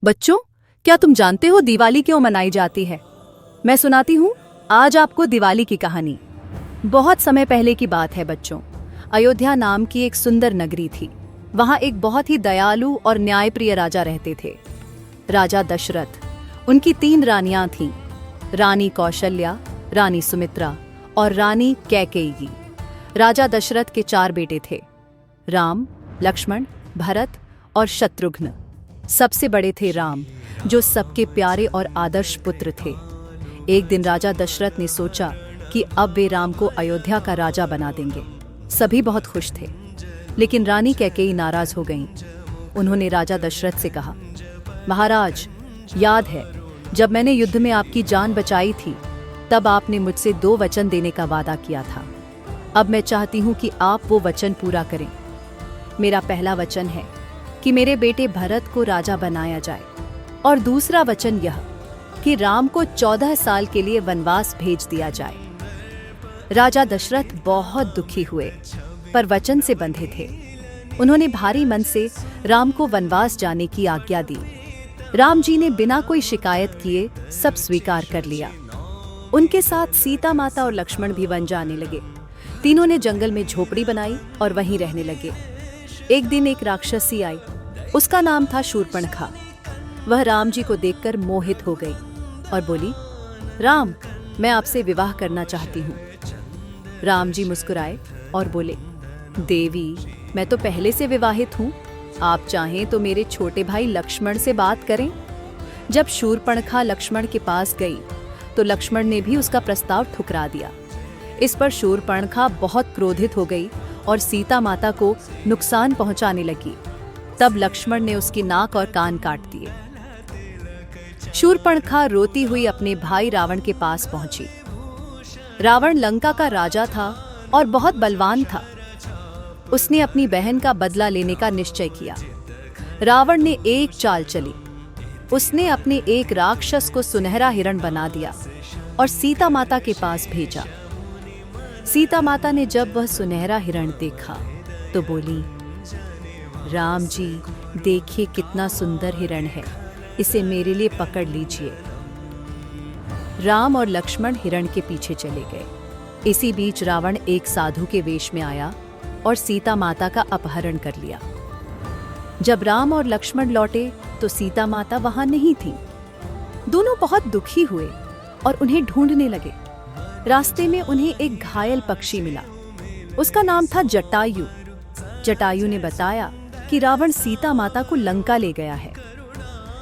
बच्चों, क्या तुम जानते हो दिवाली क्यों मनाई जाती है? मैं सुनाती हूँ आज आपको दिवाली की कहानी। बहुत समय पहले की बात है बच्चों। अयोध्या नाम की एक सुंदर नगरी थी। वहाँ एक बहुत ही दयालु और न्यायप्रिय राजा रहते थे, राजा दशरथ। उनकी 3 रानियां थीं, रानी कौशल्या, रानी सुमित्रा और रानी कैकेयी। राजा दशरथ के 4 बेटे थे, राम, लक्ष्मण, भरत और शत्रुघ्न। सबसे बड़े थे राम, जो सबके प्यारे और आदर्श पुत्र थे। एक दिन राजा दशरथ ने सोचा कि अब वे राम को अयोध्या का राजा बना देंगे। सभी बहुत खुश थे, लेकिन रानी कैकेयी नाराज हो गईं। उन्होंने राजा दशरथ से कहा, महाराज, याद है जब मैंने युद्ध में आपकी जान बचाई थी, तब आपने मुझसे 2 वचन देने का वादा किया था। अब मैं चाहती हूँ कि आप वो वचन पूरा करें। मेरा पहला वचन है कि मेरे बेटे भरत को राजा बनाया जाए, और दूसरा वचन यह कि राम को 14 साल के लिए वनवास भेज दिया जाए। राजा दशरथ बहुत दुखी हुए, पर वचन से बंधे थे। उन्होंने भारी मन से राम को वनवास जाने की आज्ञा दी। राम जी ने बिना कोई शिकायत किए सब स्वीकार कर लिया। उनके साथ सीता माता और लक्ष्मण भी वन जाने लगे। तीनों ने जंगल में झोपड़ी बनाई और वहीं रहने लगे। एक दिन एक राक्षसी आई। उसका नाम था शूर्पणखा। वह राम जी को देखकर मोहित हो गई और बोली, राम, मैं आपसे विवाह करना चाहती हूँ। राम जी मुस्कुराए और बोले, देवी, मैं तो पहले से विवाहित हूँ। आप चाहें तो मेरे छोटे भाई लक्ष्मण से बात करें। जब शूर्पणखा लक्ष्मण के पास गई, तो लक्ष्मण ने भी उसका प्रस्ताव ठुकरा दिया। इस पर शूर्पणखा बहुत क्रोधित हो गई और सीता माता को नुकसान पहुंचाने लगी। तब लक्ष्मण ने उसकी नाक और कान काट दिए। शूर्पणखा रोती हुई अपने भाई रावण के पास पहुंची। रावण लंका का राजा था और बहुत बलवान था। उसने अपनी बहन का बदला लेने का निश्चय किया। रावण ने एक चाल चली। उसने अपने एक राक्षस को सुनहरा हिरण बना दिया और सीता माता के पास भेजा। सीता माता ने जब वह सुनहरा हिरण देखा तो बोली, राम जी, देखिए कितना सुंदर हिरण है, इसे मेरे लिए पकड़ लीजिए। राम और लक्ष्मण हिरण के पीछे चले गए। इसी बीच रावण एक साधु के वेश में आया और सीता माता का अपहरण कर लिया। जब राम और लक्ष्मण लौटे तो सीता माता वहां नहीं थी। दोनों बहुत दुखी हुए और उन्हें ढूंढने लगे। रास्ते में उन्हें एक घायल पक्षी मिला। उसका नाम था जटायु। जटायु ने बताया कि रावण सीता माता को लंका ले गया है।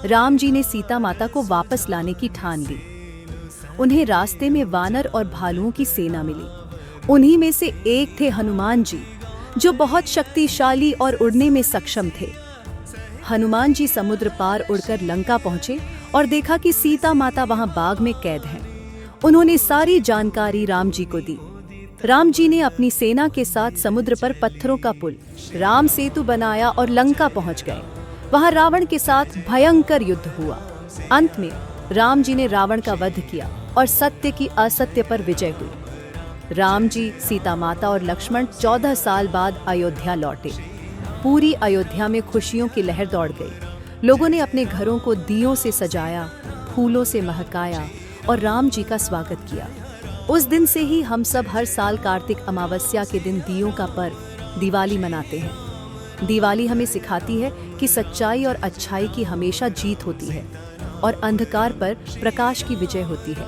राम जी ने सीता माता को वापस लाने की ठान ली। उन्हें रास्ते में वानर और भालुओं की सेना मिली। उन्हीं में से एक थे हनुमान जी, जो बहुत शक्तिशाली और उड़ने में सक्षम थे। हनुमान जी समुद्र पार उड़कर लंका पहुंचे और देखा कि सीता माता वहां बाग में कैद हैं। उन्होंने सारी जानकारी राम जी को दी। राम जी ने अपनी सेना के साथ समुद्र पर पत्थरों का पुल, राम सेतु बनाया और लंका पहुंच गए। वहां रावण के साथ भयंकर युद्ध हुआ। अंत में राम जी ने रावण का वध किया और सत्य की असत्य पर विजय हुई। राम जी, सीता माता और लक्ष्मण 14 साल बाद अयोध्या लौटे। पूरी अयोध्या में खुशियों की लहर दौड़ गई। लोगों ने अपने घरों को दियों से सजाया, फूलों से महकाया और राम जी का स्वागत किया। उस दिन से ही हम सब हर साल कार्तिक अमावस्या के दिन दियों का पर्व दिवाली मनाते हैं। दिवाली हमें सिखाती है कि सच्चाई और अच्छाई की हमेशा जीत होती है और अंधकार पर प्रकाश की विजय होती है।